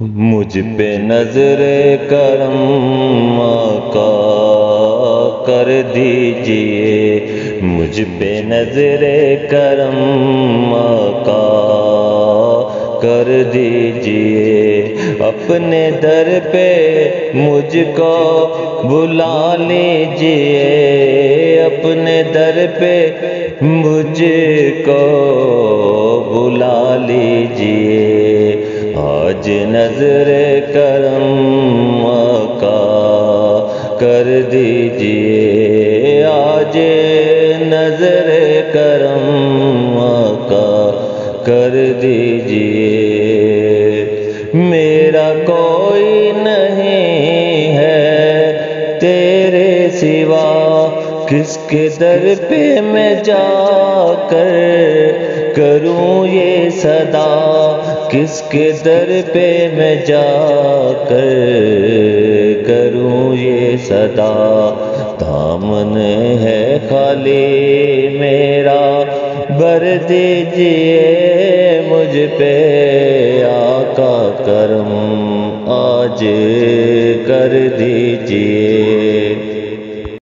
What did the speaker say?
مجھ پہ نظر کرم آقا کر دیجئے، مجھ پہ نظر کرم آقا کر دیجئے، اپنے در پہ مجھ کو بلا لیجئے، اپنے در پہ مجھ کو بلا لیجئے، آج نظر کرم آقا کر دیجئے، آج نظر کرم آقا کر دیجئے، میرا کوئی نہیں ہے تیرے سوا، کس کے در پہ میں جا کر کروں یہ صدا، کس کے در پہ میں جا کر کروں یہ صدا، دامن ہے خالی میرا بھر دیجئے، مجھ پہ آقا کرم آج کر دیجئے۔